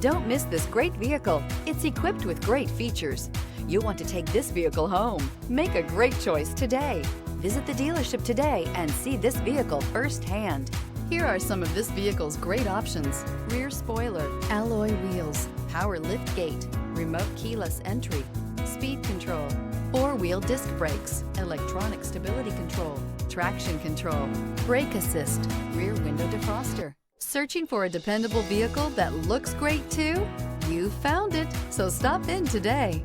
Don't miss this great vehicle. It's equipped with great features. You'll want to take this vehicle home. Make a great choice today. Visit the dealership today and see this vehicle firsthand. Here are some of this vehicle's great options: rear spoiler, alloy wheels, power lift gate, remote keyless entry, speed control, four-wheel disc brakes, electronic stability control, traction control, brake assist, rear window defroster. Searching for a dependable vehicle that looks great too? You found it, so stop in today.